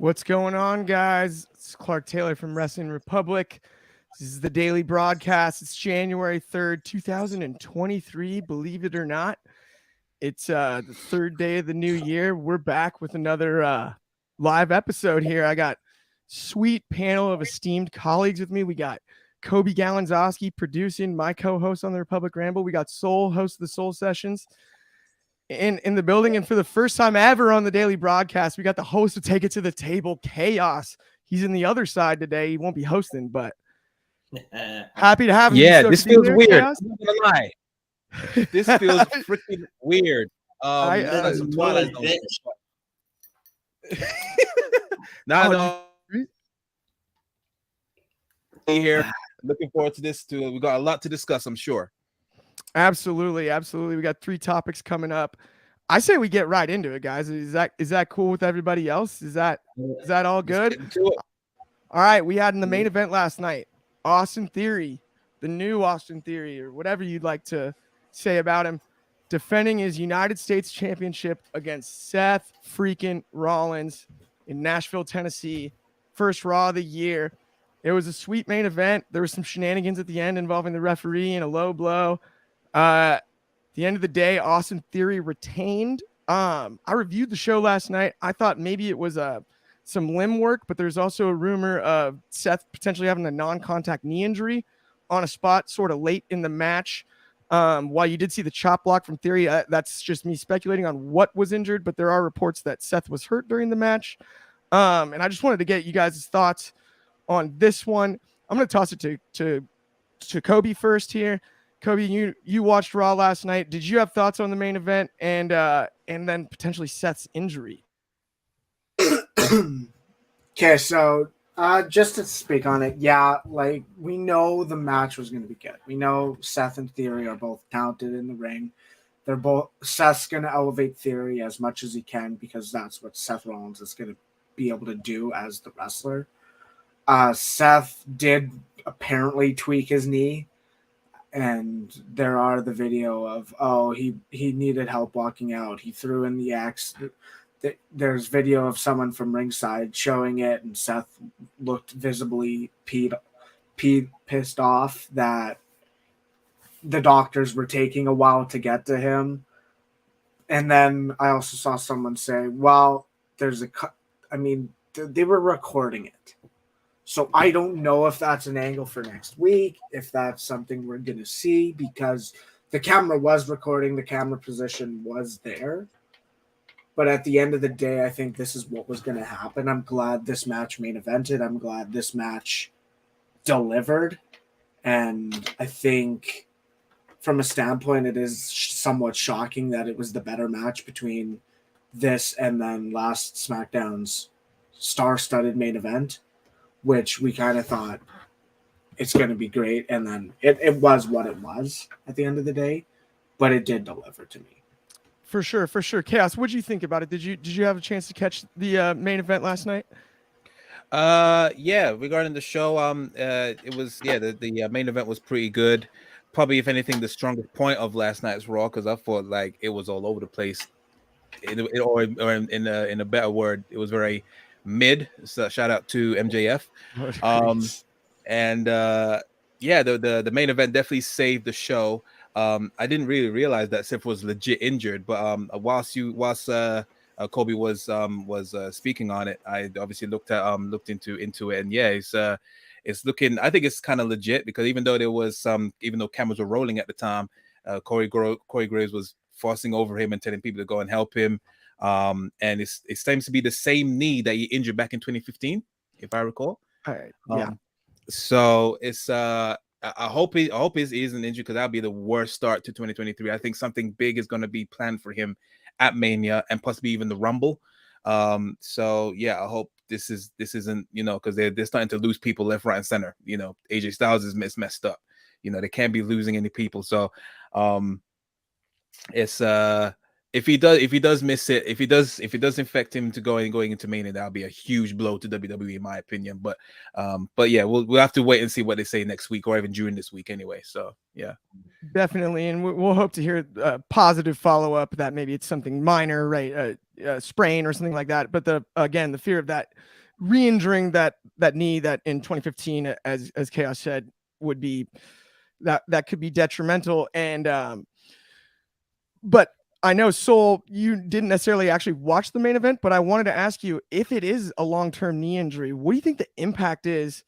What's going on, guys? It's Clark Taylor from Wrestling Republic. This is the daily broadcast. It's January 3rd, 2023. Believe it or not, it's the third day of the new year. We're back with another live episode here. I got sweet panel of esteemed colleagues with me. We got Coby Gakenzoski producing, my co-host on the Republic Ramble. We got Soul, host of the Soul Sessions, in the building. And for the first time ever on the daily broadcast, we got the host to Take It to the Table, Chaos. He's in the other side today. He won't be hosting, but happy to have him. Yeah, this feels weird. I'm not gonna lie. This feels freaking weird. Some Twilight Zone. Here. Looking forward to this too. We got a lot to discuss, I'm sure. Absolutely. We got 3 topics coming up. I say we get right into it, guys. Is that cool with everybody else? Is that all good? All right, we had in the main event last night, Austin Theory, the new Austin Theory, or whatever you'd like to say about him, defending his United States Championship against Seth freaking Rollins in Nashville, Tennessee. First Raw of the year. It was a sweet main event. There was some shenanigans at the end involving the referee and a low blow. At the end of the day, Austin Theory retained. I reviewed the show last night. I thought maybe it was some limb work, but there's also a rumor of Seth potentially having a non-contact knee injury on a spot sort of late in the match. While you did see the chop block from Theory, that's just me speculating on what was injured, but there are reports that Seth was hurt during the match. And I just wanted to get you guys' thoughts on this one. I'm going to toss it to Coby first here. Coby, you watched Raw last night. Did you have thoughts on the main event and then potentially Seth's injury? Okay, so just to speak on it, yeah, like we know the match was going to be good. We know Seth and Theory are both talented in the ring. Seth's going to elevate Theory as much as he can because that's what Seth Rollins is going to be able to do as the wrestler. Seth did apparently tweak his knee. And there are the video of, he needed help walking out. He threw in the X. There's video of someone from ringside showing it, and Seth looked visibly pissed off that the doctors were taking a while to get to him. And then I also saw someone say, well, they were recording it. So I don't know if that's an angle for next week, if that's something we're going to see, because the camera was recording, the camera position was there. But at the end of the day, I think this is what was going to happen. I'm glad this match main evented. I'm glad this match delivered. And I think from a standpoint, it is somewhat shocking that it was the better match between this and then last SmackDown's star-studded main event, which we kind of thought it's going to be great. And then it was what it was at the end of the day, but it did deliver to me. For sure. Chaos, what did you think about it? Did you have a chance to catch the main event last night? Yeah, regarding the show, it was, the main event was pretty good. Probably, if anything, the strongest point of last night's Raw, because I thought like it was all over the place. Or in a better word, it was very mid. So shout out to MJF. The main event definitely saved the show. I didn't really realize that Seth was legit injured, but whilst Coby was speaking on it, I obviously looked into it, and yeah, it's looking, I think it's kind of legit, because even though cameras were rolling at the time, Corey Graves was fussing over him and telling people to go and help him. And it seems to be the same knee that he injured back in 2015, if I recall. Yeah. So it's I hope he isn't injured, because that'll be the worst start to 2023. I think something big is going to be planned for him at Mania and possibly even the Rumble. So yeah, I hope this isn't, because they're starting to lose people left, right, and center. AJ Styles is messed up. They can't be losing any people. So it's if he does miss it, if it does infect him to going into Mania, that'll be a huge blow to WWE, in my opinion. But yeah, we'll have to wait and see what they say next week, or even during this week anyway. So yeah, definitely, and we'll hope to hear a positive follow up, that maybe it's something minor, right? sprain or something like that. But the fear of that re-injuring that knee that in 2015, as Chaos said, would be that could be detrimental. And but I know, Soul, you didn't necessarily actually watch the main event, but I wanted to ask you, if it is a long-term knee injury, what do you think the impact is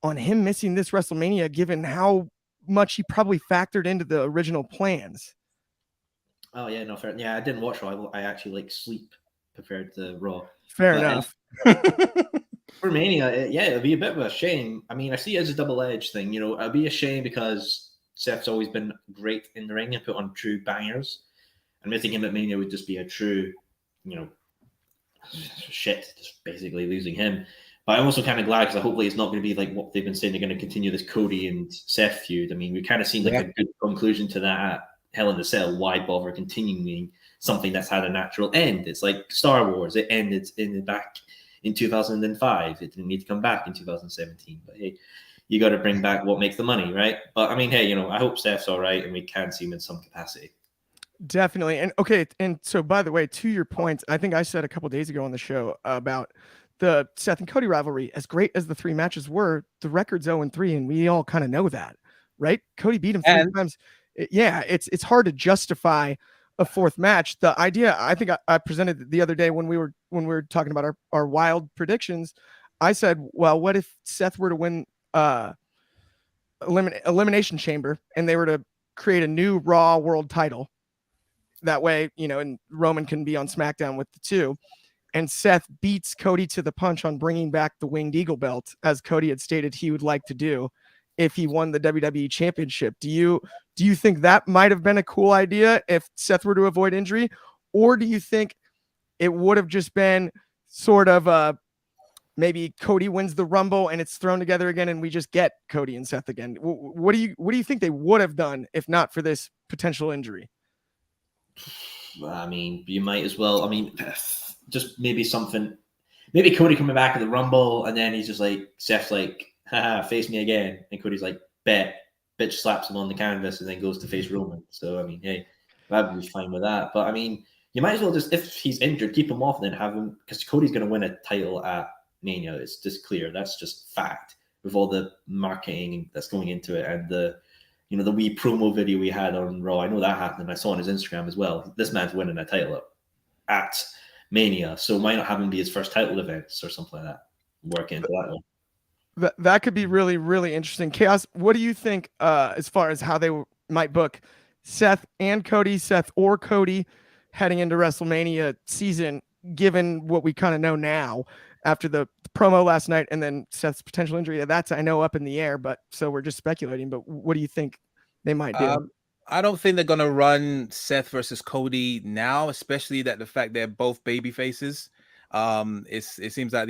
on him missing this WrestleMania, given how much he probably factored into the original plans? Oh yeah, no, fair. Yeah, I didn't watch Raw. I actually like sleep prepared to Raw. Fair enough. For Mania, it'd be a bit of a shame. I mean, I see it as a double-edged thing. You know, it'd be a shame because Seth's always been great in the ring and put on true bangers. And missing him at Mania would just be a true, shit, just basically losing him. But I'm also kind of glad because hopefully it's not going to be like what they've been saying. They're going to continue this Cody and Seth feud. I mean, we kind of seen like a good conclusion to that at Hell in a Cell. Why bother continuing something that's had a natural end? It's like Star Wars. It ended back in 2005. It didn't need to come back in 2017. But hey, you got to bring back what makes the money, right? But I mean, hey, I hope Seth's all right and we can see him in some capacity. Definitely. And okay. And so, by the way, to your point, I think I said a couple days ago on the show about the Seth and Cody rivalry. As great as the 3 matches were, the record's 0-3, and we all kind of know that, right? Cody beat him 3 times. It's hard to justify a 4th match. The idea, I think I presented the other day when we were talking about our wild predictions. I said, well, what if Seth were to win Elimination Chamber and they were to create a new Raw World title? That way, and Roman can be on SmackDown with the 2. And Seth beats Cody to the punch on bringing back the Winged Eagle belt, as Cody had stated he would like to do if he won the WWE Championship. Do you think that might have been a cool idea if Seth were to avoid injury? Or do you think it would have just been sort of maybe Cody wins the Rumble and it's thrown together again and we just get Cody and Seth again? What do you think they would have done if not for this potential injury? I mean, you might as well. I mean, just maybe Cody coming back at the Rumble, and then he's just like, Seth's like, haha, face me again. And Cody's like, bet. Bitch slaps him on the canvas and then goes to face Roman. So, I mean, hey, I'd be fine with that. But, I mean, you might as well just, if he's injured, keep him off and then have him, because Cody's going to win a title at Mania. It's just clear. That's just fact with all the marketing that's going into it and the wee promo video we had on Raw. I know that happened, and I saw on his Instagram as well. This man's winning a title at Mania, so why not have him be his first title events or something like that? Work into that one. That could be really, really interesting. Chaos, what do you think as far as how they might book Seth or Cody heading into WrestleMania season, given what we kind of know now after the promo last night and then Seth's potential injury? That's, I know, up in the air, but so we're just speculating. But what do you think they might do? I don't think they're going to run Seth versus Cody now, especially that the fact they're both baby faces. It seems like,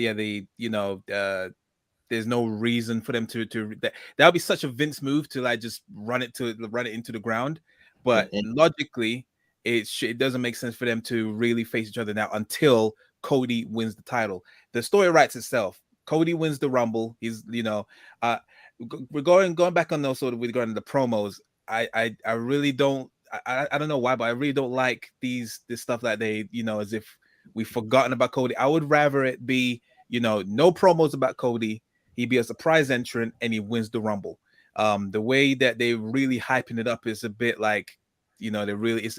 there's no reason for them to that would be such a Vince move to like just run it into the ground. But logically, it doesn't make sense for them to really face each other now until Cody wins the title. The story writes itself. Cody wins the Rumble. He's, we're going back on those sort of regarding the promos. I really don't. I don't know why, but I really don't like this stuff that they, as if we've forgotten about Cody. I would rather it be, no promos about Cody. He'd be a surprise entrant and he wins the Rumble. The way that they really hyping it up is a bit like, they really it's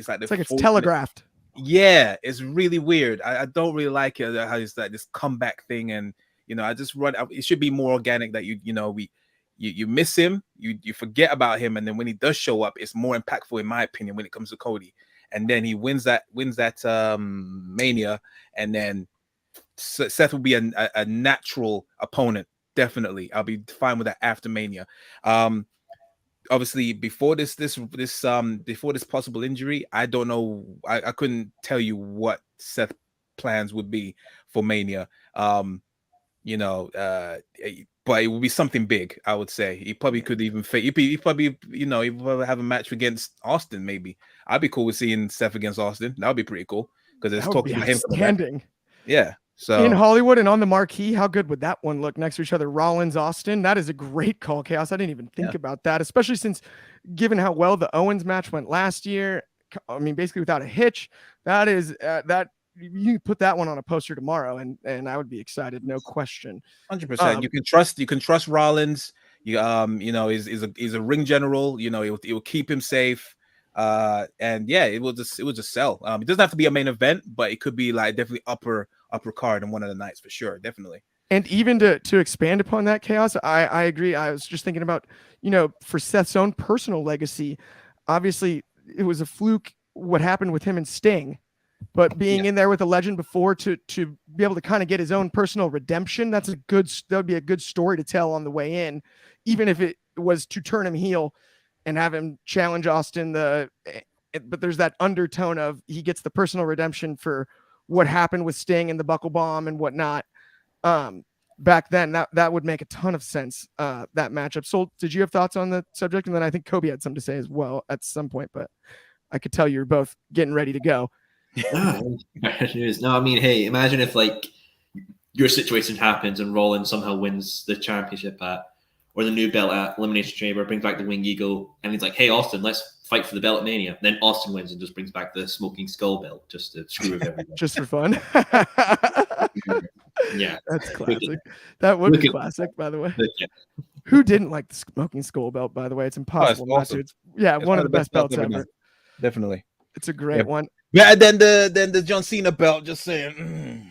like it's telegraphed. Yeah, it's really weird. I don't really like it, how it's like this comeback thing, and I just it should be more organic. That you miss him, you forget about him, and then when he does show up, it's more impactful in my opinion when it comes to Cody. And then he wins that Mania, and then Seth will be a natural opponent. Definitely, I'll be fine with that after Mania. Obviously, before this possible injury, I don't know. I couldn't tell you what Seth's plans would be for Mania. But it would be something big. I would say he probably could even he probably have a match against Austin. Maybe I'd be cool with seeing Seth against Austin. That would be pretty cool because it's talking about him standing. Yeah. So in Hollywood and on the marquee, how good would that one look next to each other? Rollins, Austin. That is a great call, Chaos. I didn't even think about that, especially since given how well the Owens match went last year. I mean, basically without a hitch. That is that you put that one on a poster tomorrow, and I would be excited, no question. 100%. You can trust Rollins. He's a ring general. It will keep him safe. And yeah, it will just sell. It doesn't have to be a main event, but it could be like definitely upper card on one of the nights for sure, definitely. And even to expand upon that, Chaos, I agree. I was just thinking about, for Seth's own personal legacy, obviously it was a fluke what happened with him and Sting, but being in there with a legend before to be able to kind of get his own personal redemption, that would be a good story to tell on the way in, even if it was to turn him heel and have him challenge Austin. But there's that undertone of he gets the personal redemption for what happened with Sting and the buckle bomb and whatnot. Back then, that would make a ton of sense, that matchup. So did you have thoughts on the subject? And then I think Coby had something to say as well at some point, but I could tell you're both getting ready to go. No, I mean, hey, imagine if like your situation happens and Rollins somehow wins the championship or the new belt at Elimination Chamber, brings back the Winged Eagle, and he's like, hey, Austin, let's fight for the belt at Mania. Then Austin wins and just brings back the Smoking Skull belt just to screw with everyone. Just for fun. Yeah. That's classic. That would be classic, by the way. Yeah. Who didn't like the Smoking Skull belt, by the way? It's impossible it's awesome. not to. It's one of the best belts ever. Definitely. It's a great one. Yeah, and then the John Cena belt, just saying.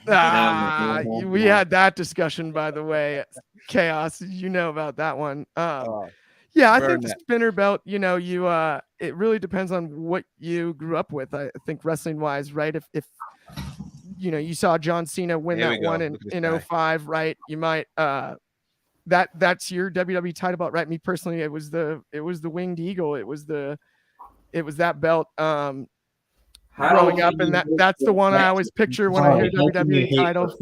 We had that discussion, by the way. Chaos, you know about that one. Yeah, I think the spinner belt, it really depends on what you grew up with. I think wrestling wise, right? If you saw John Cena win that one in 2005, right? You might that's your WWE title belt, right? Me personally, it was the Winged Eagle. It was that belt. Growing up, and that's the one I always picture when I hear WWE title.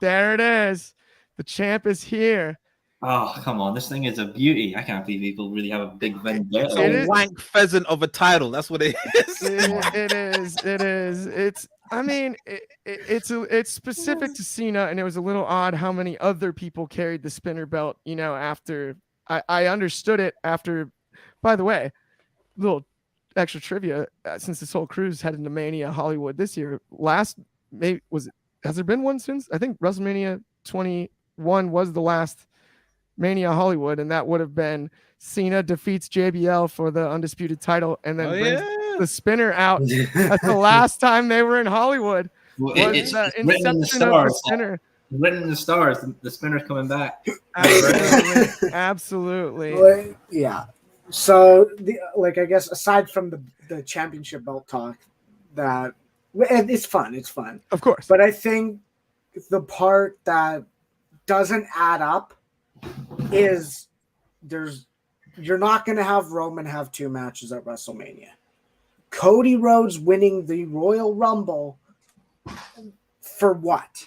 There it is. The champ is here. Oh, come on. This thing is a beauty. I can't believe people really have a big vendetta. It's a wank pheasant of a title. That's what it is. It is. It's specific to Cena, and it was a little odd how many other people carried the spinner belt, after I understood it after. By the way, little extra trivia, since this whole cruise headed into Mania Hollywood this year, has there been one since? I think WrestleMania 21 was the last Mania Hollywood, and that would have been Cena defeats JBL for the undisputed title and then brings the spinner out. That's the last time they were in Hollywood. Well, it's the inception of the spinner. Written in the stars, the spinner's coming back. Absolutely. Well, yeah. So, I guess aside from the championship belt talk, that it's fun. It's fun, of course. But I think the part that doesn't add up is you're not going to have Roman have two matches at WrestleMania. Cody Rhodes winning the Royal Rumble for what?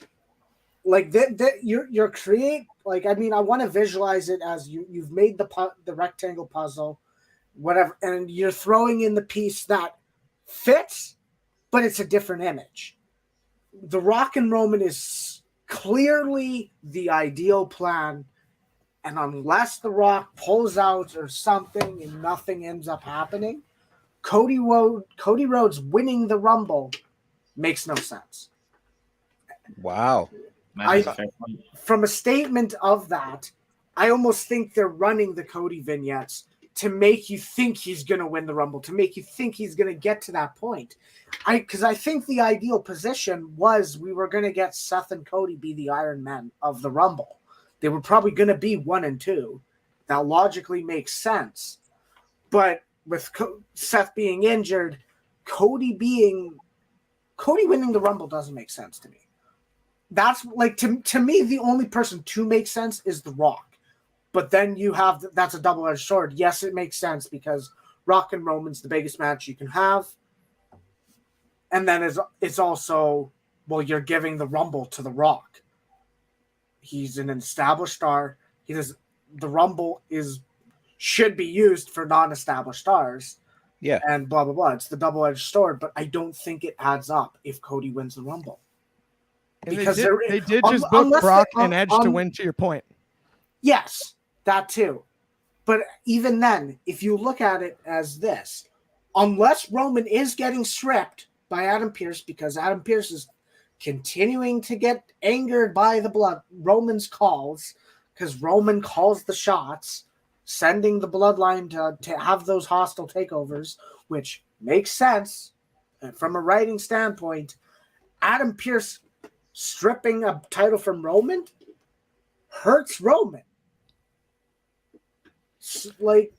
You're create. I want to visualize it as you've made the rectangle puzzle, whatever, and you're throwing in the piece that fits, but it's a different image. The Rock and Roman is clearly the ideal plan, and unless The Rock pulls out or something and nothing ends up happening, Cody Rhodes winning the Rumble makes no sense. Wow. From a statement of that, I almost think they're running the Cody vignettes to make you think he's going to win the Rumble, to make you think he's going to get to that point. Because I think the ideal position was we were going to get Seth and Cody be the Iron Men of the Rumble. They were probably going to be 1 and 2. That logically makes sense. But with Seth being injured, Cody winning the Rumble doesn't make sense to me. That's to me, the only person to make sense is The Rock. But then that's a double-edged sword. Yes, it makes sense because Rock and Roman's the biggest match you can have. And then it's also, you're giving the Rumble to The Rock. He's an established star. The Rumble should be used for non-established stars. Yeah. And blah, blah, blah. It's the double-edged sword, but I don't think it adds up if Cody wins the Rumble. And because they did just book Brock and Edge to win, to your point. Yes, that too. But even then, if you look at it as this, unless Roman is getting stripped by Adam Pearce, because Adam Pearce is continuing to get angered by the blood. Roman's calls, because Roman calls the shots, sending the bloodline to have those hostile takeovers, which makes sense from a writing standpoint. Adam Pearce stripping a title from Roman hurts Roman. Like,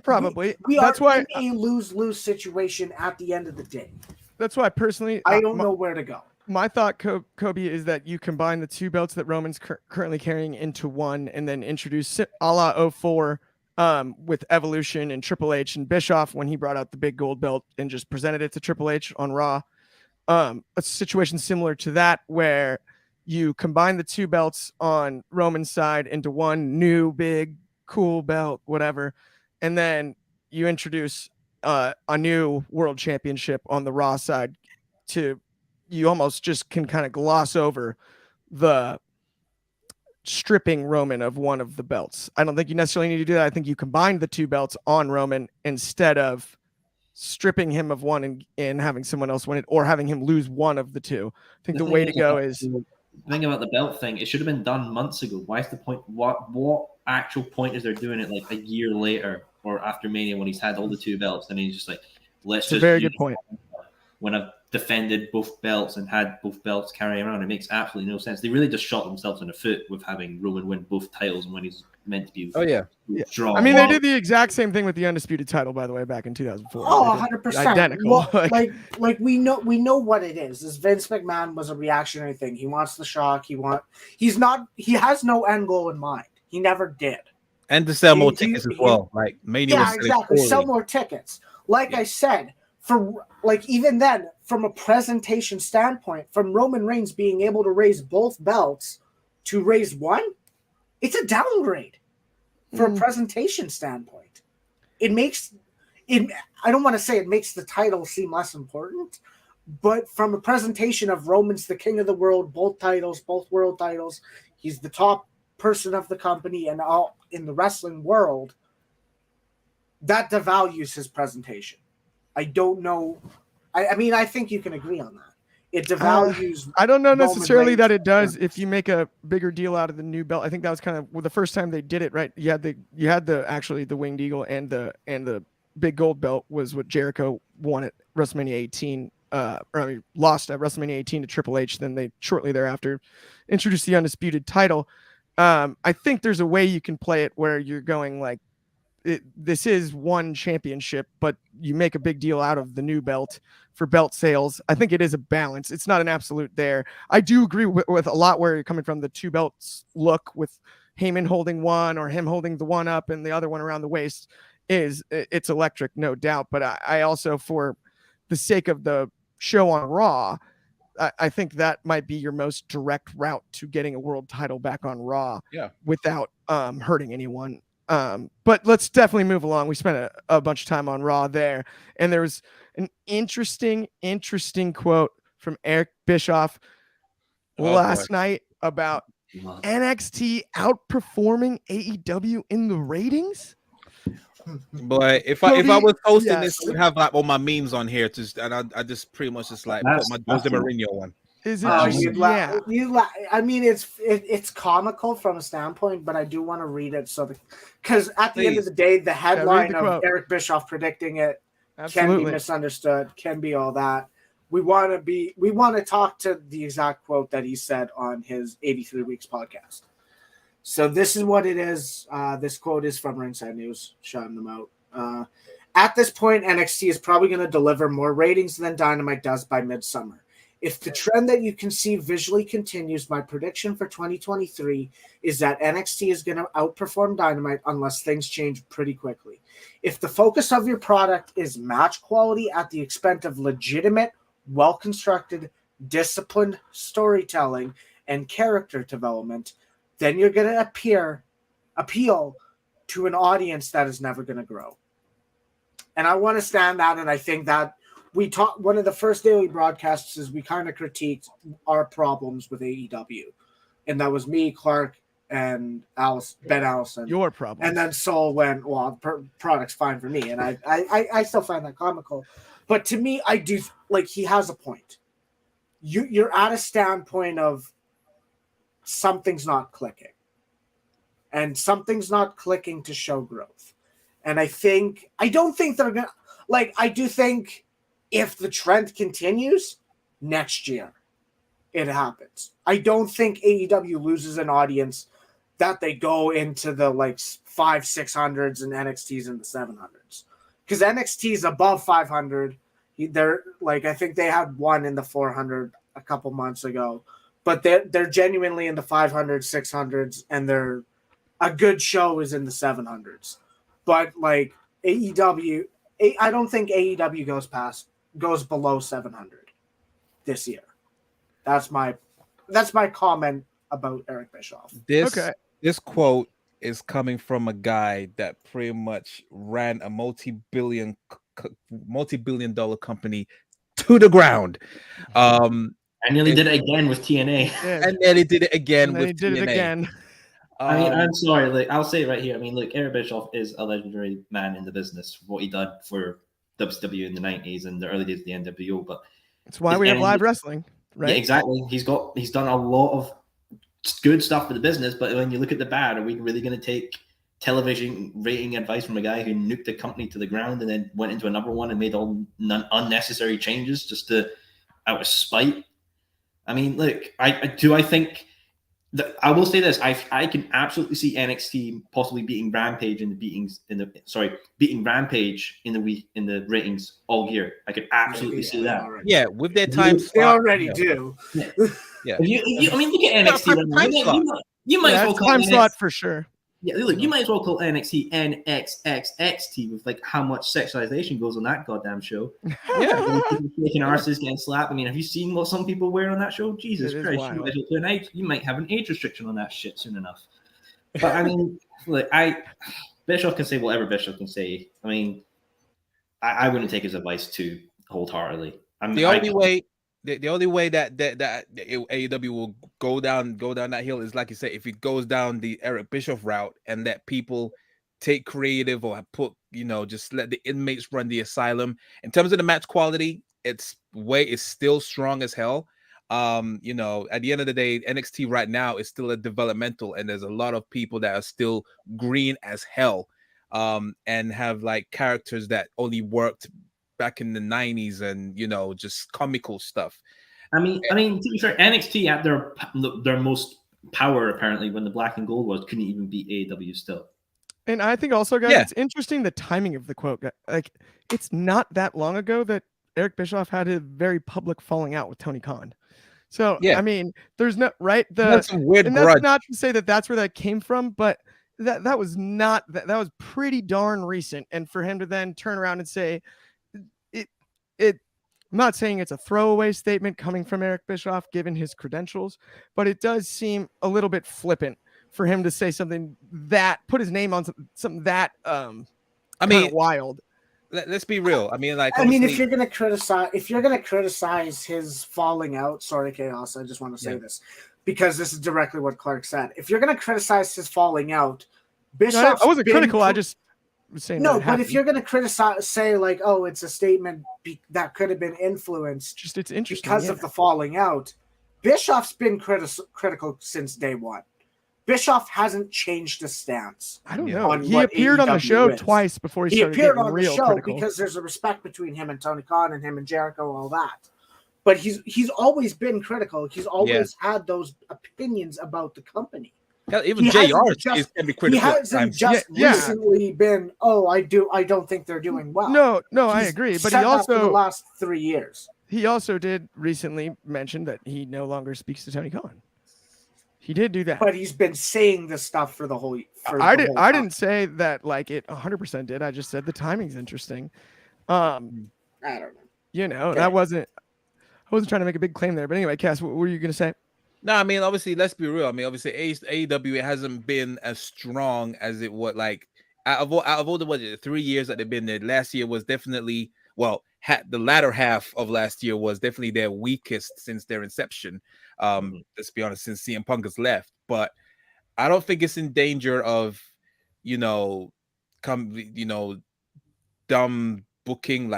probably. That's why in a lose-lose situation at the end of the day. That's why personally, I don't know where to go. My thought, Coby, is that you combine the two belts that Roman's currently carrying into one, and then introduce a la 04 with Evolution and Triple H and Bischoff when he brought out the big gold belt and just presented it to Triple H on Raw. A situation similar to that where you combine the two belts on Roman's side into one new big cool belt, whatever, and then you introduce a new world championship on the Raw side. You almost just can kind of gloss over the stripping Roman of one of the belts. I don't think you necessarily need to do that. I think you combine the two belts on Roman instead of stripping him of one and having someone else win it, or having him lose one of the two. I think the way to go is... The thing about the belt thing, it should have been done months ago. Why is the point? What actual point is there doing it like a year later or after Mania when he's had all the two belts? And he's just like, let's just... a very good point. When I've defended both belts and had both belts carrying around, it makes absolutely no sense. They really just shot themselves in the foot with having Roman win both titles when he's meant to be drawn. I mean, they did the exact same thing with the Undisputed title, by the way, back in 2004. Oh, 100%. Identical. Well, like we know what it is. This Vince McMahon was a reactionary thing. He wants the shock. He has no end goal in mind. He never did. And to sell more tickets as well. Like Mania was exactly. Sell more tickets. Like I said, for like even then, from a presentation standpoint, from Roman Reigns being able to raise both belts to raise one, it's a downgrade from a presentation standpoint. It makes it. I don't want to say it makes the title seem less important, but from a presentation of Roman's the king of the world, both world titles, he's the top person of the company and all in the wrestling world. That devalues his presentation. I don't know. I mean, I think you can agree on that. It devalues. I don't know necessarily that it does if you make a bigger deal out of the new belt. I think that was kind of the first time they did it, right? You had the Winged Eagle and the big gold belt was what Jericho won at WrestleMania 18. Lost at WrestleMania 18 to Triple H. Then they shortly thereafter introduced the Undisputed title. I think there's a way you can play it where you're going like, this is one championship, but you make a big deal out of the new belt for belt sales. I think it is a balance. It's not an absolute there. I do agree with a lot where you're coming from. The two belts look with Heyman holding one or him holding the one up and the other one around the waist it's electric, no doubt. But I also, for the sake of the show on Raw, I think that might be your most direct route to getting a world title back on Raw without hurting anyone. But let's definitely move along. We spent a bunch of time on Raw there, and there was an interesting quote from Eric Bischoff last night about NXT outperforming AEW in the ratings. Boy, if I was hosting this, I would have like all my memes on here, I just pretty much just like put my Jose Mourinho one. Is it I mean, it's comical from a standpoint, but I do want to read it because at the end of the day, the headline of Eric Bischoff predicting it can be misunderstood, can be all that. We want to talk to the exact quote that he said on his 83 Weeks podcast. So this is what it is. This quote is from Ringside News, shouting them out. At this point, NXT is probably going to deliver more ratings than Dynamite does by midsummer. If the trend that you can see visually continues, my prediction for 2023 is that NXT is going to outperform Dynamite unless things change pretty quickly. If the focus of your product is match quality at the expense of legitimate, well-constructed, disciplined storytelling and character development, then you're going to appeal to an audience that is never going to grow. And I want to stand that, and I think that we talked, one of the first daily broadcasts is we kind of critiqued our problems with AEW. And that was me, Clark, and Ben Allison. Your problem. And then Sol went, well, product's fine for me. And I still find that comical. But to me, I do, like, he has a point. you're at a standpoint of something's not clicking. And something's not clicking to show growth. And I don't think they're going to, like, I do think if the trend continues next year, it happens. I don't think AEW loses an audience that they go into the like 500-600s and NXT's in the 700s. Because NXT is above 500. They're like, I think they had one in the 400 a couple months ago, but they're genuinely in the 500s, 600s, and they're a good show is in the 700s. But like AEW, I don't think AEW goes below 700 this year. That's my comment about Eric Bischoff. This quote is coming from a guy that pretty much ran a multi-billion dollar company to the ground. I nearly did it again with TNA. And then he did it again with TNA. It again. I mean, I'm sorry. Like, I'll say it right here. I mean, look, Eric Bischoff is a legendary man in the business. What he done for WCW in the 90s and the early days of the NWO, but that's why we have live wrestling, right? Yeah, exactly. He's done a lot of good stuff for the business, but when you look at the bad, are we really going to take television rating advice from a guy who nuked a company to the ground and then went into another one and made all unnecessary changes just out of spite? I mean, look, I think that I will say this: I can absolutely see NXT possibly beating Rampage beating Rampage in the ratings all year. I could absolutely see that. Yeah, with their time slot, they already do. Yeah. I mean, look at NXT. You might as well call time NXT, slot for sure. Yeah, look, you might as well call NXT NXXXT with like how much sexualization goes on that goddamn show. Yeah, making arses, getting slapped. I mean, have you seen what some people wear on that show? Jesus Christ, you might have an age restriction on that shit soon enough. But I mean, look, Bischoff can say whatever Bischoff can say. I mean, I wouldn't take his advice too wholeheartedly. The only way that AEW will go down that hill is, like you said, if it goes down the Eric Bischoff route and that people take creative or just let the inmates run the asylum. In terms of the match quality, it's still strong as hell. At the end of the day, NXT right now is still a developmental, and there's a lot of people that are still green as hell, and have like characters that only worked back in the 90s and just comical stuff. I mean to be fair, NXT at their most power apparently when the black and gold was couldn't even beat AEW still. And I think also, guys, it's interesting the timing of the quote. Like, it's not that long ago that Eric Bischoff had a very public falling out with Tony Khan. So I mean, there's no right. That's some weird and that's not to say that that's where that came from, but that was not that was pretty darn recent. And for him to then turn around and say I'm not saying it's a throwaway statement coming from Eric Bischoff, given his credentials, but it does seem a little bit flippant for him to say something that put his name on something that wild. Let's be real. I mean, if you're gonna criticize his falling out, sorry, Chaos, I just want to say this because this is directly what Clark said. If you're gonna criticize his falling out, Bischoff, I wasn't critical. I just was saying no. But if you're gonna criticize, say like, oh, it's a statement that could have been influenced, just it's interesting because of the falling out. Bischoff's been critical since day one. Bischoff hasn't changed his stance. I don't know. He appeared on the show twice before he started appeared getting on the real show critical. because there's a respect between him and Tony Khan and him and Jericho, all that. But he's always been critical. He's always had those opinions about the company. Even JR is can be critical. He hasn't just recently been, I don't think they're doing well. No, I agree. But he also for the last 3 years. He also did recently mention that he no longer speaks to Tony Khan. He did do that, but he's been saying this stuff for the whole. I didn't say that like it 100% did. I just said the timing's interesting. I don't know. Okay. I wasn't trying to make a big claim there. But anyway, Cass, what were you gonna say? No, I mean, obviously, let's be real. I mean, obviously, AEW hasn't been as strong as it was. Like out of all the 3 years that they've been there, last year was definitely the latter half of last year was definitely their weakest since their inception. Let's be honest, since CM Punk has left. But I don't think it's in danger of, dumb booking.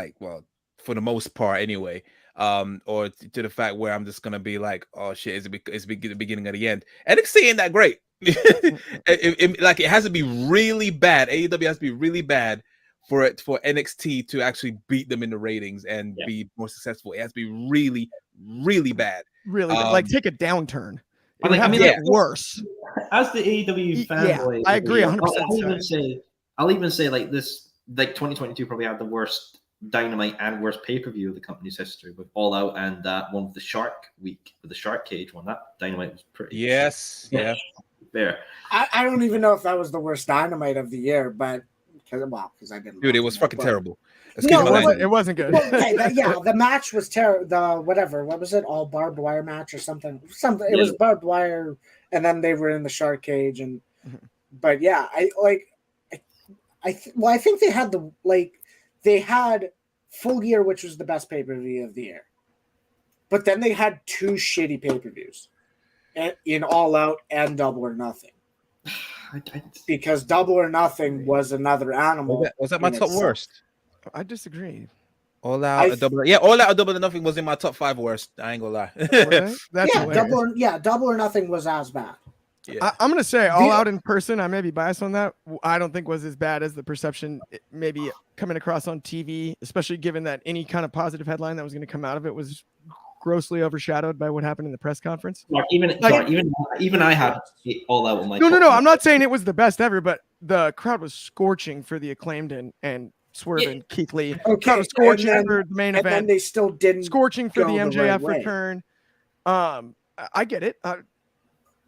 For the most part, anyway. or to the fact where I'm just gonna be like, oh shit, it's the beginning of the end. NXT ain't that great. Like it has to be really bad. AEW has to be really bad for NXT to actually beat them in the ratings and be more successful. It has to be really, really bad. Really, like take a downturn. Worse. As the AEW fanboy, I agree 100%. I'll even say like this, like 2022 probably had the worst Dynamite and worst pay-per-view of the company's history with All Out and that one with the Shark Week, with the Shark Cage one. That Dynamite was pretty. Yes, yeah. There. I don't even know if that was the worst Dynamite of the year, but because I didn't. Dude, it was fucking terrible. It wasn't good. Well, the match was terrible. The whatever, what was it? All barbed wire match or something. It was barbed wire, and then they were in the Shark Cage, and but yeah, I think they had Full Gear, which was the best pay-per-view of the year, but then they had two shitty pay-per-views in All Out and Double or Nothing. Because Double or Nothing was another animal. Was that my top worst? I disagree. All Out, Double or Nothing was in my top 5 worst. I ain't gonna lie. Double or Nothing was as bad. Yeah. I'm gonna say All Out in person. I may be biased on that. I don't think was as bad as the perception maybe coming across on TV, especially given that any kind of positive headline that was going to come out of it was grossly overshadowed by what happened in the press conference. Even I had All Out on my. No. I'm not saying it was the best ever, but the crowd was scorching for the Acclaimed and Swerve and Keith Lee. Okay, scorching for the main event. And they still didn't. Scorching for the MJF return. I get it. I'm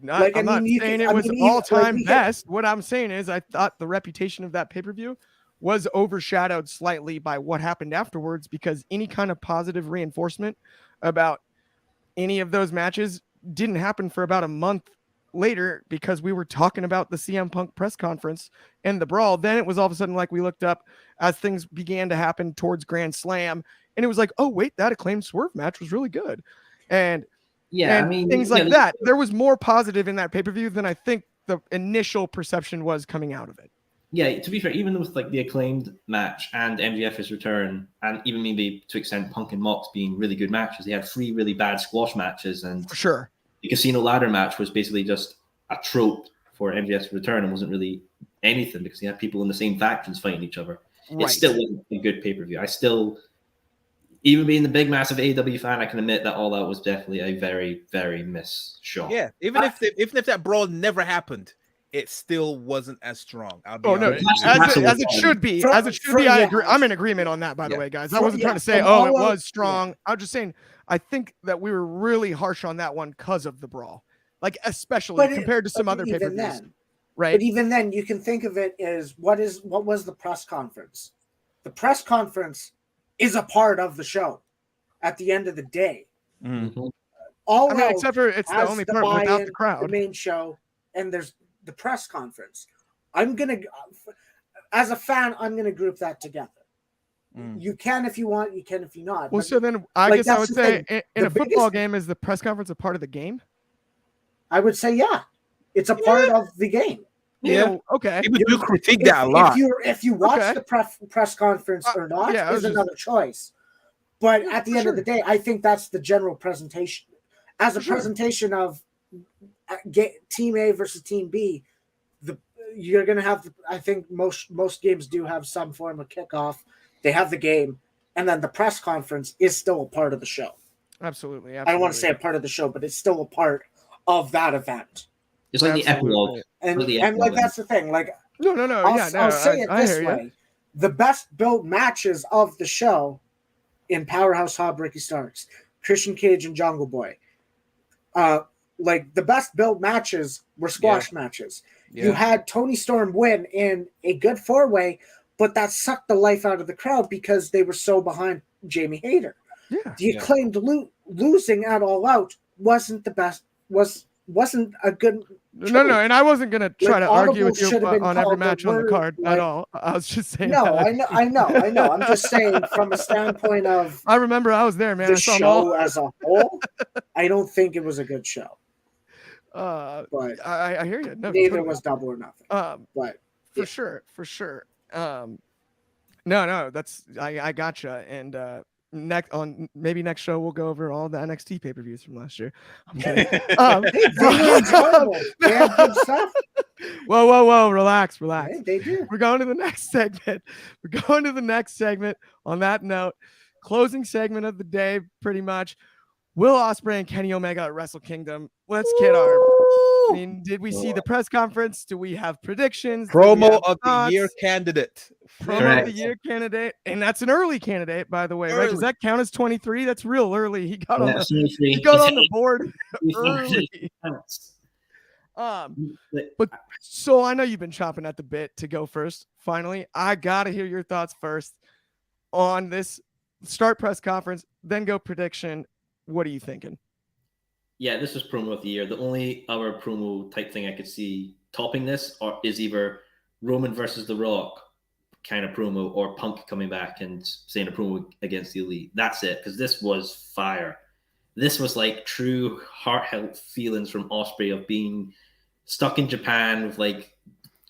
not saying it was all-time best. What I'm saying is I thought the reputation of that pay-per-view was overshadowed slightly by what happened afterwards, because any kind of positive reinforcement about any of those matches didn't happen for about a month later, because we were talking about the CM Punk press conference and the brawl. Then it was all of a sudden like we looked up as things began to happen towards Grand Slam, and it was like, oh wait, that Acclaimed Swerve match was really good. And things like that. There was more positive in that pay-per-view than I think the initial perception was coming out of it. Yeah, to be fair, even with like the Acclaimed match and MJF's return, and even maybe to extent Punk and Mox being really good matches, they had 3 really bad squash matches, and for sure the Casino Ladder match was basically just a trope for MJF's return and wasn't really anything because he had people in the same factions fighting each other. Right. It still wasn't a good pay-per-view. I still, even being the big massive AEW fan, I can admit that All Out was definitely a very, very miss shot. Yeah, even if that brawl never happened, it still wasn't as strong. As it should be. I agree. I'm in agreement on that, by the way, guys. I wasn't trying to say, it was strong. I'm just saying, I think that we were really harsh on that one because of the brawl, like especially compared to some other pay-per-views. Right. But even then, you can think of it as what was the press conference? The press conference is a part of the show at the end of the day. Mm-hmm. Except for it's the only part without the crowd. The main show, and there's the press conference. As a fan, I'm gonna group that together. You can if you want, you can if you not. Well, so then I guess I would say in a football game, is the press conference a part of the game? I would say it's a part of the game. Yeah. Okay. People do critique that a lot. If you watch the press conference or not is another choice. But at the end of the day, I think that's the general presentation. As a presentation of Team A versus Team B, you're going to have. I think most games do have some form of kickoff. They have the game, and then the press conference is still a part of the show. Absolutely. I don't want to say a part of the show, but it's still a part of that event. It's like the epilogue. And like that's the thing. Like no. I'll say it this way: the best built matches of the show in Powerhouse Hobb, Ricky Starks, Christian Cage, and Jungle Boy. Like the best built matches were squash matches. Yeah. You had Tony Storm win in a good 4-way, but that sucked the life out of the crowd because they were so behind Jamie Hayter. Yeah. The Acclaimed losing at All Out wasn't the best. Wasn't a good choice. No, and I wasn't gonna try to argue with you on every match on the card at all. I was just saying. No, I know. I'm just saying from a standpoint of. I remember I was there, man. The show as a whole, I don't think it was a good show. But I hear you. No, neither was Double or Nothing. But for sure. No, that's I gotcha. And next show we'll go over all the NXT pay-per-views from last year. I'm kidding. They were enjoyable. They had good stuff. Whoa, relax. Hey, they do. We're going to the next segment. On that note, closing segment of the day, pretty much. Will Ospreay and Kenny Omega at WrestleKingdom. Let's get did we see the press conference? Do we have predictions? Promo of the year candidate. Promo of the year candidate. And that's an early candidate, by the way, right? Does that count as 23? That's real early. He got on the board early. But so I know you've been chomping at the bit to go first. Finally, I gotta hear your thoughts first on this start press conference, then go prediction. What are you thinking? Yeah, this was promo of the year. The only other promo type thing I could see topping this is either Roman versus The Rock kind of promo, or Punk coming back and saying a promo against the Elite. That's it, because this was fire. This was like true heartfelt feelings from Ospreay of being stuck in Japan with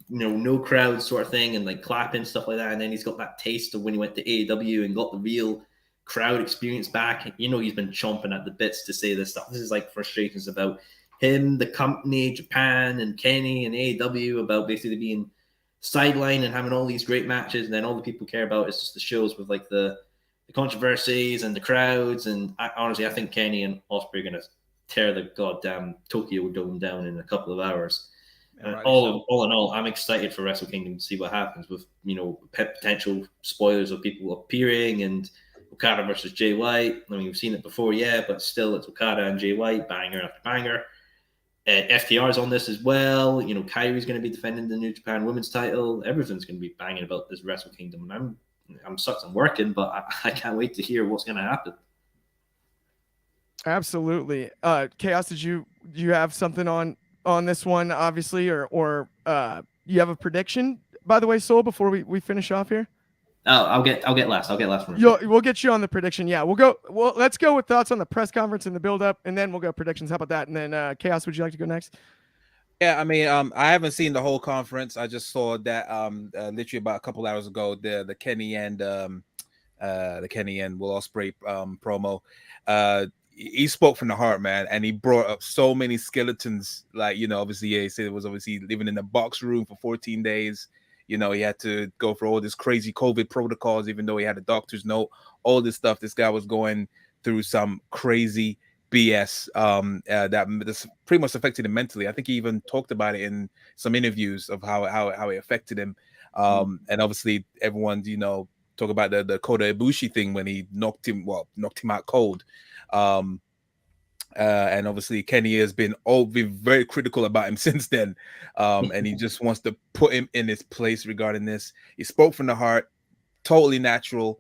no crowd sort of thing and like clapping, stuff like that. And then he's got that taste of when he went to AEW and got the real crowd experience back. He's been chomping at the bits to say this stuff. This is like frustrations about him, the company, Japan, and Kenny and AEW about basically being sidelined and having all these great matches, and then all the people care about is just the shows with like the controversies and the crowds. And honestly, I think Kenny and Ospreay are going to tear the goddamn Tokyo Dome down in a couple of hours. All in all, I'm excited for WrestleKingdom to see what happens with potential spoilers of people appearing and Okada versus Jay White. I mean, we've seen it before, yeah, but still, it's Okada and Jay White, banger after banger. FTR's on this as well. Kairi's going to be defending the New Japan Women's title. Everything's going to be banging about this WrestleKingdom, and I'm sucked. I'm working, but I can't wait to hear what's going to happen. Absolutely. Chaos, did you have something on this one, obviously, or you have a prediction, by the way, Soul, before we finish off here? Oh, I'll get last. We'll get you on the prediction. Yeah, let's go with thoughts on the press conference and the build up, and then we'll go predictions. How about that? And then Chaos, would you like to go next? Yeah, I mean, I haven't seen the whole conference. I just saw that literally about a couple hours ago, the Kenny and Will Ospreay promo. He spoke from the heart, man, and he brought up so many skeletons. Like, obviously, he said it was obviously living in the box room for 14 days. He had to go for all this crazy COVID protocols, even though he had a doctor's note, all this stuff. This guy was going through some crazy BS that's pretty much affected him mentally. I think he even talked about it in some interviews of how it affected him. And obviously everyone, talk about the Kota Ibushi thing when he knocked him out cold. And obviously Kenny has been very critical about him since then. And he just wants to put him in his place regarding this. He spoke from the heart, totally natural.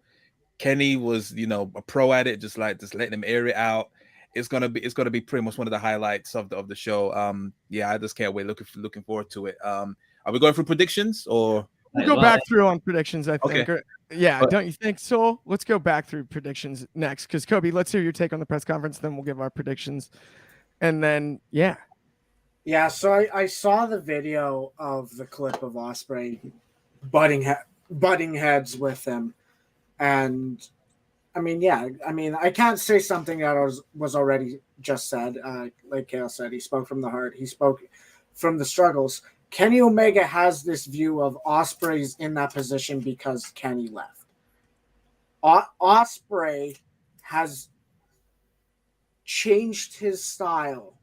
Kenny was, a pro at it, just letting him air it out. It's gonna be pretty much one of the highlights of the show. Yeah, I just can't wait. Looking forward to it. Are we going for predictions or? We'll go back through on predictions, I think. Okay. Yeah, don't you think so? Let's go back through predictions next, because Coby, let's hear your take on the press conference, then we'll give our predictions. And then, yeah. Yeah, so I saw the video of the clip of Ospreay butting heads with him. And, I can't say something that was already just said. Like Kale said, he spoke from the heart. He spoke from the struggles. Kenny Omega has this view of Ospreay's in that position because Kenny left. Ospreay has changed his style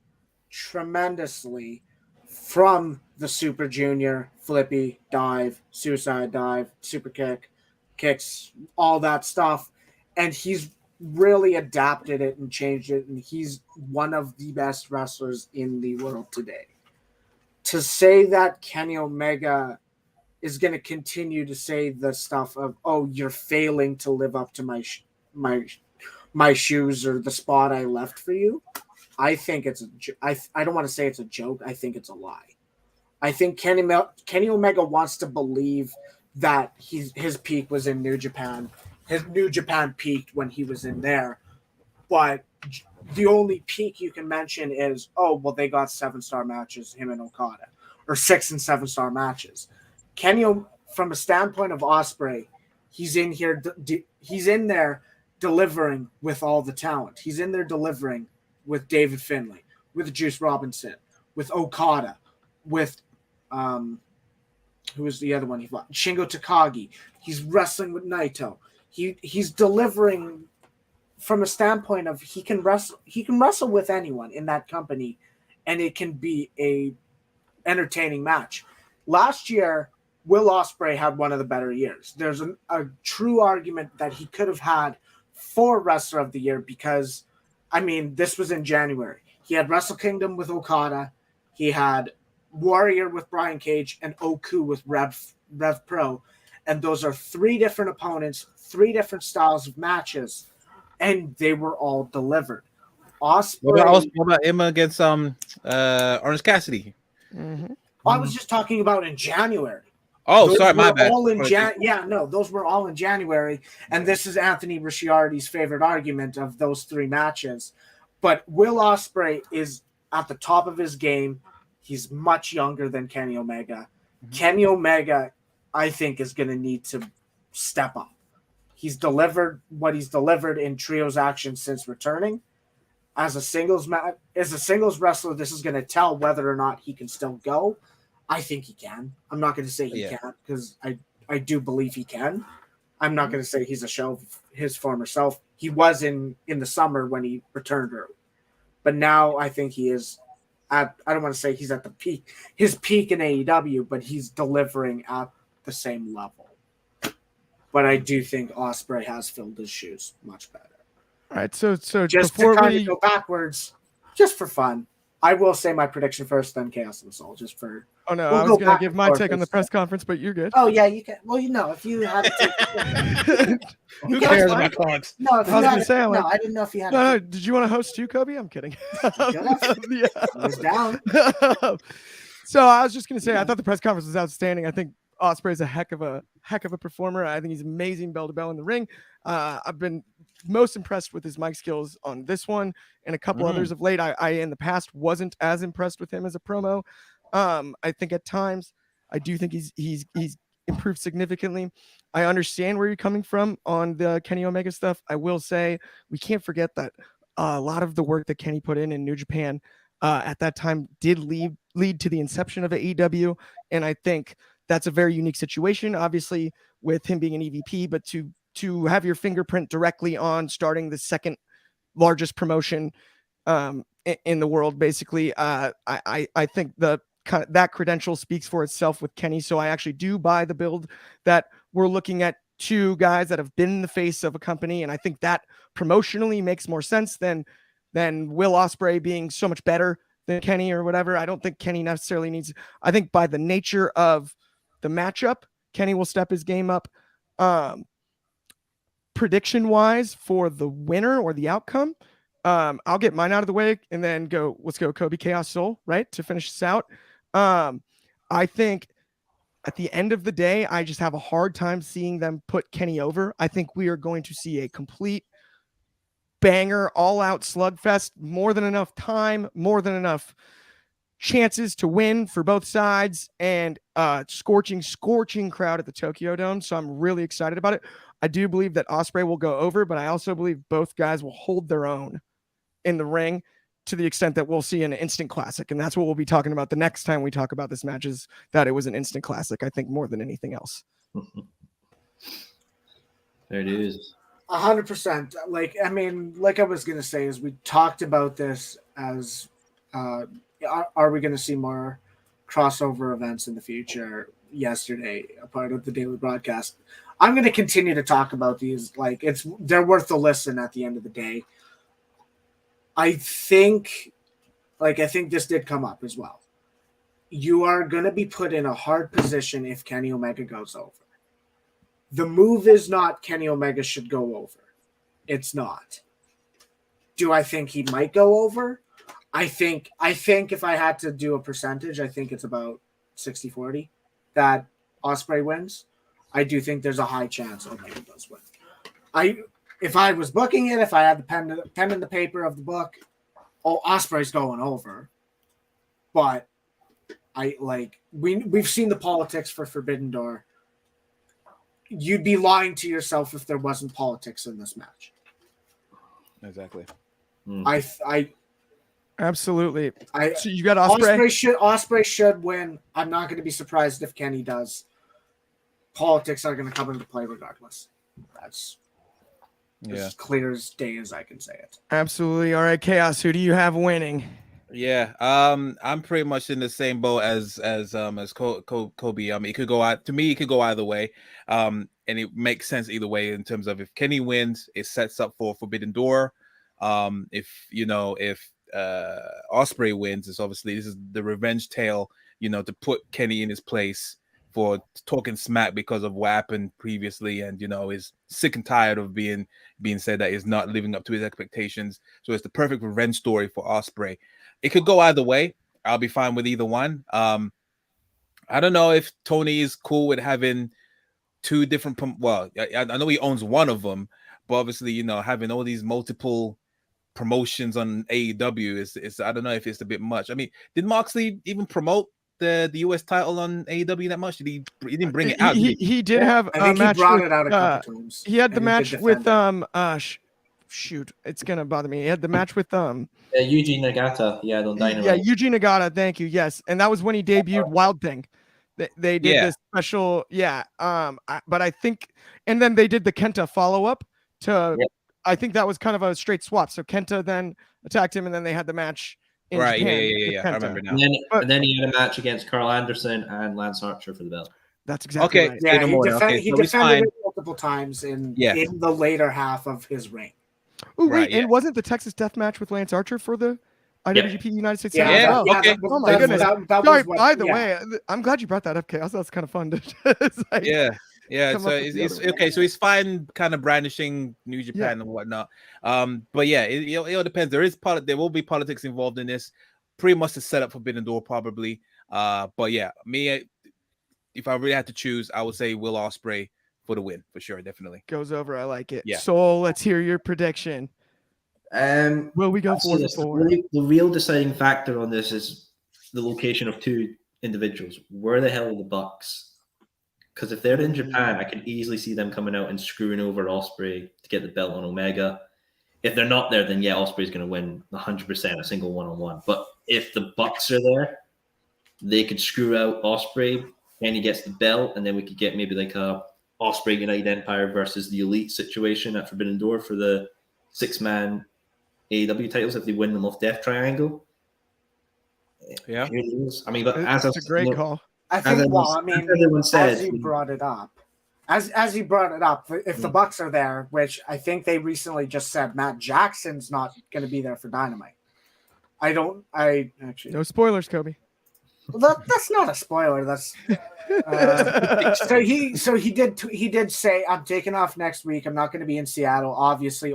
tremendously from the Super Junior, flippy, dive, suicide dive, super kick, kicks, all that stuff. And he's really adapted it and changed it. And he's one of the best wrestlers in the world today. To say that Kenny Omega is going to continue to say the stuff of, oh, you're failing to live up to my shoes or the spot I left for you, I think it's I don't want to say it's a joke. I think it's a lie. I think Kenny Omega wants to believe that his peak was in New Japan. His New Japan peaked when he was in there, but the only peak you can mention is, oh, well, they got 7-star matches, him and Okada, or 6 and 7-star matches. Kenny, from a standpoint of Ospreay, he's in there delivering with all the talent. He's in there delivering with David Finlay, with Juice Robinson, with Okada, with who was the other one he fought? Shingo Takagi. He's wrestling with Naito. He's delivering from a standpoint of he can wrestle with anyone in that company, and it can be a entertaining match. Last year, Will Ospreay had one of the better years. There's a true argument that he could have had for Wrestler of the Year because, I mean, this was in January. He had WrestleKingdom with Okada. He had Warrior with Brian Cage and Oku with Rev Pro. And those are 3 different opponents, 3 different styles of matches, and they were all delivered. Ospreay. What about him against Orange Cassidy? Mm-hmm. I was just talking about in January. Oh, those sorry, my bad. Those were all in January, and this is Anthony Ricciardi's favorite argument of those 3 matches. But Will Ospreay is at the top of his game. He's much younger than Kenny Omega. Mm-hmm. Kenny Omega, I think, is going to need to step up. He's delivered what he's delivered in trios action since returning. As a singles wrestler, this is going to tell whether or not he can still go. I think he can. I'm not going to say he can't because I do believe he can. I'm not going to say he's a show of his former self. He was in the summer when he returned early. But now I think he is I don't want to say he's at his peak in AEW, but he's delivering at the same level. But I do think Ospreay has filled his shoes much better. All right, so just to kind of go backwards, just for fun, I will say my prediction first, then Chaos of the Soul, just for. Oh no, I was going to give my take on the press conference, but you're good. Oh yeah, you can. Well, if you had to take. Who cares about cards? No, I was going to say, I didn't know if you had. No, did you want to host too, Kobe? I'm kidding. I was down. So I was just going to say, I thought the press conference was outstanding. I think Ospreay's a heck of a performer. I think he's amazing bell to bell in the ring. I've been most impressed with his mic skills on this one and a couple others of late. I in the past wasn't as impressed with him as a promo. I think at times I do think he's improved significantly. I understand where you're coming from on the Kenny Omega stuff. I will say we can't forget that a lot of the work that Kenny put in New Japan at that time did lead to the inception of AEW, and I think that's a very unique situation, obviously, with him being an EVP, but to have your fingerprint directly on starting the second largest promotion in the world, basically, I think that credential speaks for itself with Kenny. So I actually do buy the build that we're looking at 2 guys that have been in the face of a company, and I think that promotionally makes more sense than Will Ospreay being so much better than Kenny or whatever. I don't think Kenny necessarily needs. I think by the nature of the matchup, Kenny will step his game up. Prediction wise for the winner or the outcome, I'll get mine out of the way and then let's go Kobe Chaos Soul, right, to finish this out. I think at the end of the day, I just have a hard time seeing them put Kenny over. I think we are going to see a complete banger, all-out slugfest, more than enough time, more than enough chances to win for both sides, and scorching crowd at the Tokyo Dome. So I'm really excited about it. I do believe that Ospreay will go over, but I also believe both guys will hold their own in the ring to the extent that we'll see an instant classic. And that's what we'll be talking about the next time we talk about this match, is that it was an instant classic, I think, more than anything else. There it is. 100%. Like I was going to say, is we talked about this as, are we going to see more crossover events in the future? Yesterday, a part of the daily broadcast. I'm going to continue to talk about these. Like they're worth a listen at the end of the day. I think this did come up as well. You are going to be put in a hard position if Kenny Omega goes over. The move is not Kenny Omega should go over. It's not. Do I think he might go over? I think if I had to do a percentage, I think it's about 60-40 that Ospreay wins. I do think there's a high chance Omega does win. If I was booking it, if I had the pen and the paper of the book, Ospreay's going over. But we've seen the politics for Forbidden Door. You'd be lying to yourself if there wasn't politics in this match. Exactly. I Absolutely. So you got Ospreay Ospreay. Ospreay should win. I'm not going to be surprised if Kenny does. Politics are going to come into play regardless. That's as clear as day as I can say it. Absolutely. All right, Chaos. Who do you have winning? Yeah, I'm pretty much in the same boat as Coby. I mean, it could go out to me. It could go either way, and it makes sense either way in terms of if Kenny wins, it sets up for Forbidden Door. If Ospreay wins, it's obviously this is the revenge tale. To put Kenny in his place for talking smack because of what happened previously, and is sick and tired of being said that he's not living up to his expectations. So it's the perfect revenge story for Ospreay. It could go either way. I'll be fine with either one. I don't know if Tony is cool with having two different. Well, I know he owns one of them, but obviously, having all these multiple promotions on AEW is I don't know if it's a bit much. I mean, did Moxley even promote the US title on AEW that much? He didn't bring it out. He did have I think a match. He brought it out a couple times. He had the match with shoot, it's gonna bother me. He had the match with Yuji Nagata. Yeah, on Dynamite. Yeah, Yuji Nagata. Thank you. Yes, and that was when he debuted Wild Thing. They did this special. Yeah. But I think, and then they did the Kenta follow up to. Yep. I think that was kind of a straight swap. So Kenta then attacked him, and then they had the match in Japan. Yeah. I remember now. And then he had a match against Carl Anderson and Lance Archer for the belt. That's exactly right. Yeah, he defended it multiple times in the later half of his reign. Oh, wait, and wasn't the Texas Death Match with Lance Archer for the IWGP United States? Yeah. Okay. Oh my goodness. Sorry. By the way, I'm glad you brought that up, Chaos. That's kind of fun. Yeah. So it's okay. So he's fine, kind of brandishing New Japan and whatnot. But yeah, it all depends. There will be politics involved in this. Pretty much to set up Forbidden Door, probably. But yeah, me, if I really had to choose, I would say Will Ospreay for the win, for sure, definitely. Goes over. I like it. Yeah. Soul, let's hear your prediction. Will we go forward? The real deciding factor on this is the location of two individuals. Where the hell are the Bucks? Because if they're in Japan, I can easily see them coming out and screwing over Ospreay to get the belt on Omega. If they're not there, then Ospreay's going to win 100%, a single one-on-one. But if the Bucks are there, they could screw out Ospreay, and he gets the belt, and then we could get maybe like a Ospreay United Empire versus the Elite situation at Forbidden Door for the 6-man AEW titles if they win them off Death Triangle. Yeah. I mean, but that's a great call. I think, as you brought it up, if the Bucks are there, which I think they recently just said Matt Jackson's not going to be there for Dynamite. I actually no spoilers, Coby. Well, that's not a spoiler. That's so he did say I'm taking off next week. I'm not going to be in Seattle, obviously,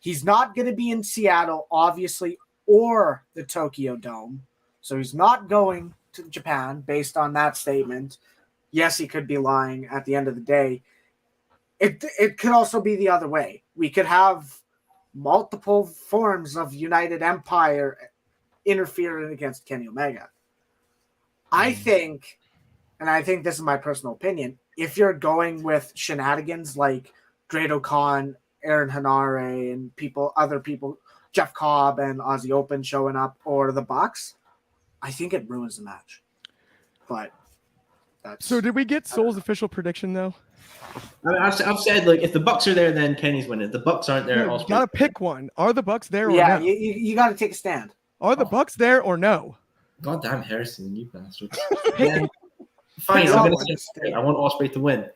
he's not going to be in Seattle, obviously, or the Tokyo Dome. So he's not going to Japan based on that statement. Yes, he could be lying at the end of the day. It could also be the other way. We could have multiple forms of United Empire interfering against Kenny Omega. I think this is my personal opinion, if you're going with shenanigans like Grado Khan, Aaron Hanare, and other people, Jeff Cobb and Aussie Open showing up, or the Bucks, I think it ruins the match. But so did we get Soul's official prediction though? I mean, I've said, like, if the Bucks are there, then Kenny's winning. If the Bucks aren't there, you gotta pick one. Are the Bucks there or no? Yeah, you gotta take a stand. Are the Bucks there or no? Goddamn Harrison, you bastard. Fine, I'm gonna say I want Ospreay to win.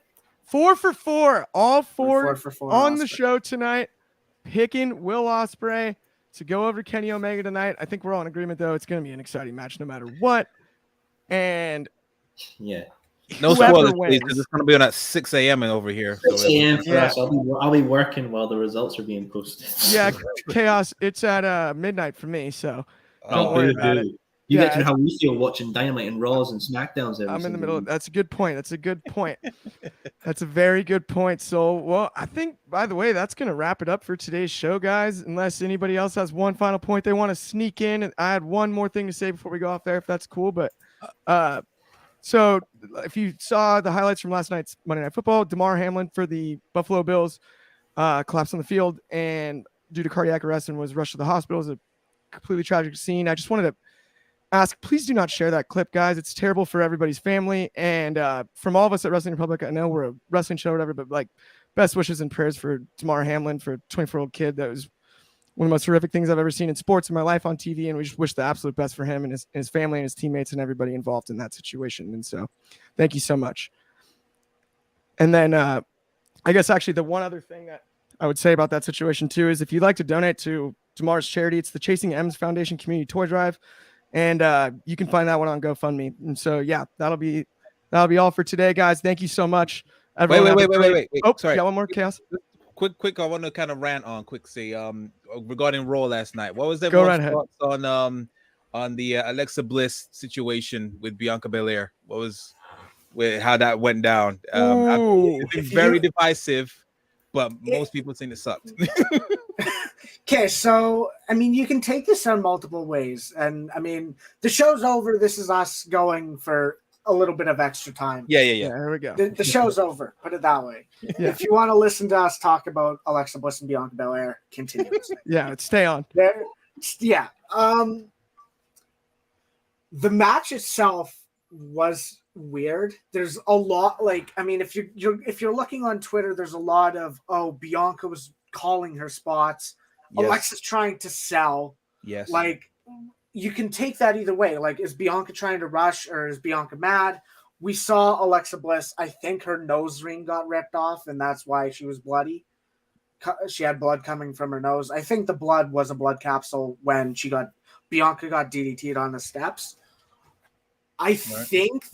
4 for 4. All four for on the show tonight. Picking Will Ospreay to go over to Kenny Omega tonight. I think we're all in agreement, though. It's going to be an exciting match no matter what. And yeah, no spoilers, please, because it's going to be on at 6 a.m. over here. 6 a.m. for us. I'll be working while the results are being posted. Yeah, Chaos. It's at midnight for me, so don't worry about it. You get to know how we feel watching Dynamite and Raws and Smackdowns. I'm in the middle. That's a good point. That's a That's a very good point. So, well, I think, by the way, that's going to wrap it up for today's show, guys, unless anybody else has one final point they want to sneak in. And I had one more thing to say before we go off there, if that's cool. But so if you saw the highlights from last night's Monday Night Football, Damar Hamlin for the Buffalo Bills collapsed on the field, and due to cardiac arrest and was rushed to the hospital. It was a completely tragic scene. I just wanted to ask, please do not share that clip, guys. It's terrible for everybody's family. And from all of us at Wrestling Republic, I know we're a wrestling show or whatever, but like best wishes and prayers for Tamar Hamlin, for a 24-year-old kid. That was one of the most horrific things I've ever seen in sports in my life on TV. And we just wish the absolute best for him and his family and his teammates and everybody involved in that situation. And so thank you so much. And then I guess actually the one other thing that I would say about that situation too is if you'd like to donate to Tamar's charity, it's the Chasing M's Foundation Community Toy Drive. And you can find that one on GoFundMe. And so, yeah, that'll be all for today, guys. Thank you so much. Everyone, wait. Oh, sorry. Got one more, Chaos. Quick. I want to kind of rant on quick. Say, regarding Raw last night. What was everyone's thoughts on the Alexa Bliss situation with Bianca Belair? What was how that went down? It's been very divisive, but most people think it sucked. Okay, so I mean, you can take this on multiple ways, and I mean, the show's over. This is us going for a little bit of extra time. Yeah. There we go. The show's over. Put it that way. Yeah. If you want to listen to us talk about Alexa Bliss and Bianca Belair, continue. Yeah, stay on. Yeah. The match itself was weird. There's a lot, like, I mean, if you're looking on Twitter, there's a lot of, Bianca was calling her spots. Yes. Alexa's trying to sell. Yes. Like, you can take that either way. Like, is Bianca trying to rush or is Bianca mad? We saw Alexa Bliss. I think her nose ring got ripped off, and that's why she was bloody. She had blood coming from her nose. I think the blood was a blood capsule when Bianca got DDT'd on the steps. I think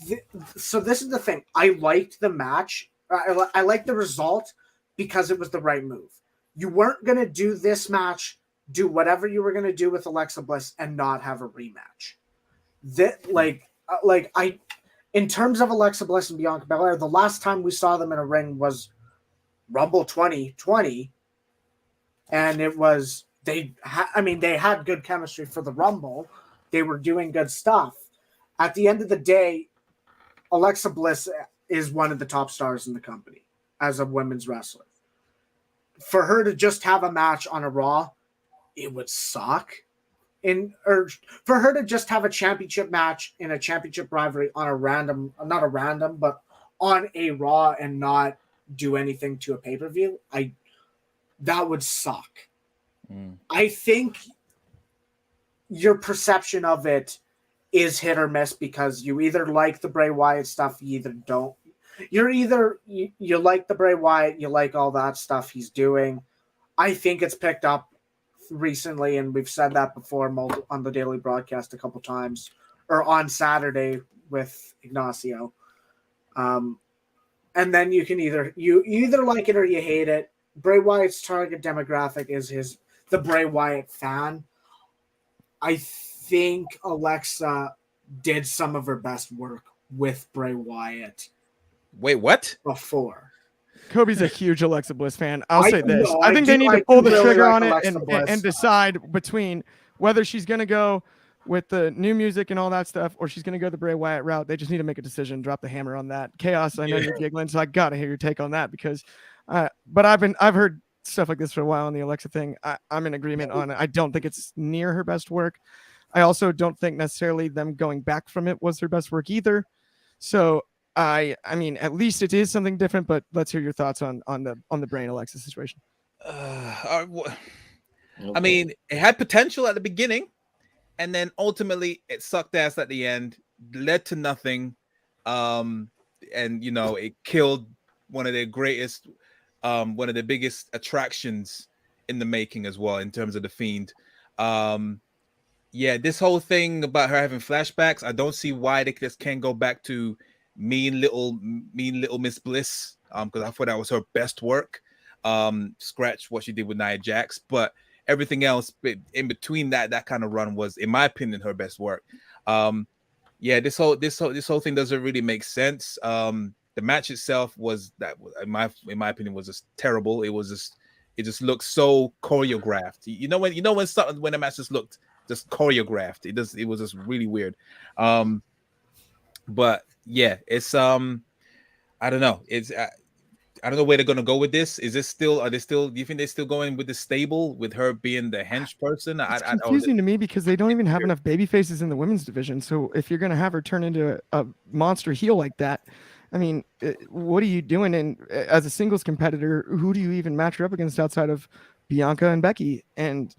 so. This is the thing. I liked the match. I liked the result because it was the right move. You weren't going to do this match, do whatever you were going to do with Alexa Bliss and not have a rematch. In terms of Alexa Bliss and Bianca Belair, the last time we saw them in a ring was Rumble 2020. And it was, they had good chemistry for the Rumble. They were doing good stuff. At the end of the day, Alexa Bliss is one of the top stars in the company as a women's wrestler. For her to just have a match on a Raw, it would suck. Or for her to just have a championship match in a championship rivalry on but on a Raw and not do anything to a pay-per-view, that would suck. I think your perception of it is hit or miss because you either like the Bray Wyatt stuff, you either don't. You like the Bray Wyatt, you like all that stuff he's doing. I think it's picked up recently, and we've said that before on the daily broadcast a couple times, or on Saturday with Ignacio. And then you can either like it or you hate it. Bray Wyatt's target demographic is the Bray Wyatt fan. I think Alexa did some of her best work with Bray Wyatt. Wait, what? Before. Kobe's a huge Alexa Bliss fan. I'll say this. I think they need to pull the trigger on it and decide between whether she's going to go with the new music and all that stuff or she's going to go the Bray Wyatt route. They just need to make a decision, drop the hammer on that. Chaos, I know you're giggling, so I got to hear your take on that because but I've heard stuff like this for a while on the Alexa thing. I'm in agreement on it. I don't think it's near her best work. I also don't think necessarily them going back from it was her best work either. So I mean, at least it is something different, but let's hear your thoughts on the Bray and Alexa situation. I mean, it had potential at the beginning, and then ultimately it sucked ass at the end, led to nothing, and it killed one of their greatest, one of the biggest attractions in the making as well in terms of the Fiend. This whole thing about her having flashbacks, I don't see why they just can't go back to mean little Miss Bliss, because I thought that was her best work. Scratch what she did with Nia Jax, but everything else in between that kind of run was, in my opinion, her best work. This whole thing doesn't really make sense. The match itself was that, in my opinion, was just terrible. It just looked so choreographed. When a match just looked just choreographed. It was just really weird. But yeah, it's I don't know. It's I don't know where they're gonna go with this. Is this still? Are they still? Do you think they're still going with the stable with her being the hench person? It's confusing to me because they don't even have enough baby faces in the women's division. So if you're gonna have her turn into a monster heel like that, I mean, what are you doing? And as a singles competitor, who do you even match her up against outside of Bianca and Becky? And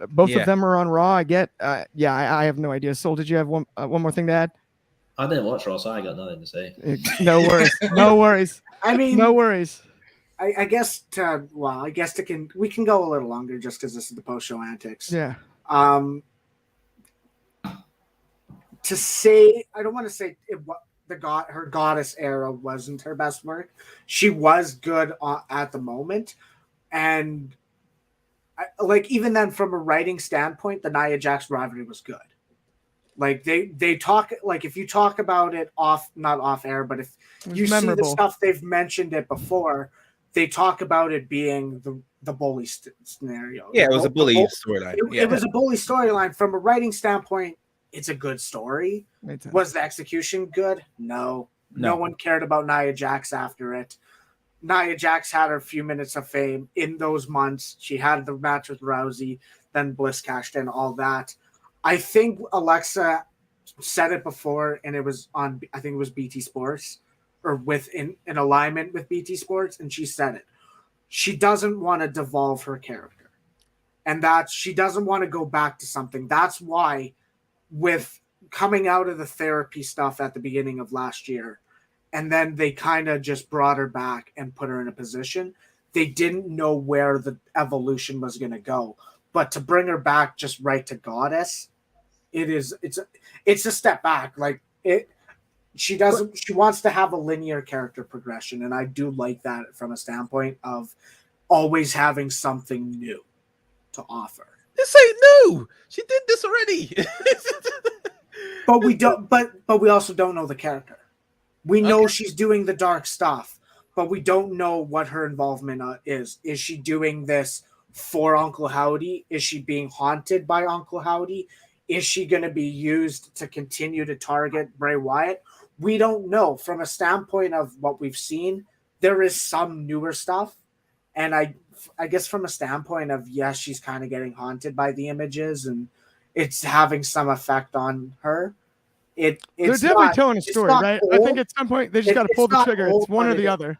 both of them are on Raw. I get. I have no idea. Soul, did you have one more thing to add? I didn't watch Raw, so I got nothing to say. No worries. No worries. I mean, no worries. I guess we can go a little longer just because this is the post show antics. Yeah. To say, I don't want to say her goddess era wasn't her best work. She was good at the moment, and even then, from a writing standpoint, the Nia Jax rivalry was good. Like they talk, like if you talk about it not off air, but if you see the stuff they've mentioned it before, they talk about it being the bully scenario. Yeah, it was a bully storyline. It was a bully storyline. From a writing standpoint, it's a good story. Was the execution good? No. No one cared about Nia Jax after it. Nia Jax had her few minutes of fame in those months. She had the match with Rousey, then Bliss cashed in, all that. I think Alexa said it before, and it was on, I think it was BT Sports, or in alignment with BT Sports, and she said it. She doesn't want to devolve her character, and that she doesn't want to go back to something. That's why, with coming out of the therapy stuff at the beginning of last year, and then they kind of just brought her back and put her in a position, they didn't know where the evolution was going to go. But to bring her back just right to goddess, it's a step back. Like she wants to have a linear character progression, and I do like that from a standpoint of always having something new to offer. This ain't new. She did this already. But we don't. But we also don't know the character. We know she's doing the dark stuff, but we don't know what her involvement is. Is she doing this for Uncle Howdy? Is she being haunted by Uncle Howdy? Is she going to be used to continue to target Bray Wyatt? We don't know. From a standpoint of what we've seen, there is some newer stuff. And I guess from a standpoint of, yes, she's kind of getting haunted by the images and it's having some effect on her. They're definitely telling a story, right? Old. I think at some point they just got to pull the trigger. It's one or the other.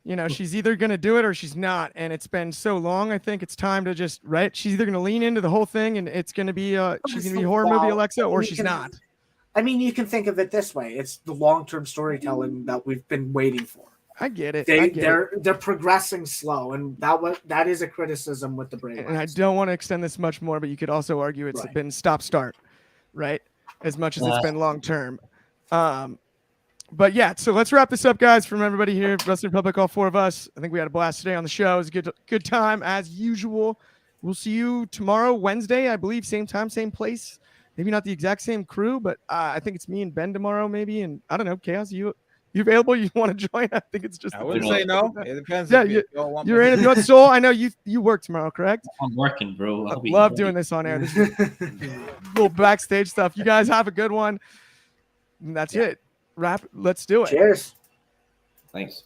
You know, she's either going to do it or she's not. And it's been so long. I think it's time to just, right? She's either going to lean into the whole thing and it's going to be, she's going to be horror movie Alexa, or she's not. I mean, you can think of it this way. It's the long-term storytelling that we've been waiting for. I get it. They're progressing slow, and that is a criticism with the Bray. And I don't want to extend this much more, but you could also argue it's been stop-start, right? As much as it's been long-term. But yeah, so let's wrap this up, guys. From everybody here, Wrestling Republic, all four of us. I think we had a blast today on the show. It was a good time as usual. We'll see you tomorrow, Wednesday, I believe, same time, same place. Maybe not the exact same crew, but I think it's me and Ben tomorrow, maybe. And I don't know, Chaos, you available? You want to join? I think it's just. I wouldn't say no. It depends. Yeah, you're in. If you want Soul, I know you work tomorrow, correct? I'm working, bro. I love doing this on air. This is little backstage stuff. You guys have a good one. And that's it. Let's do it. Cheers. Thanks.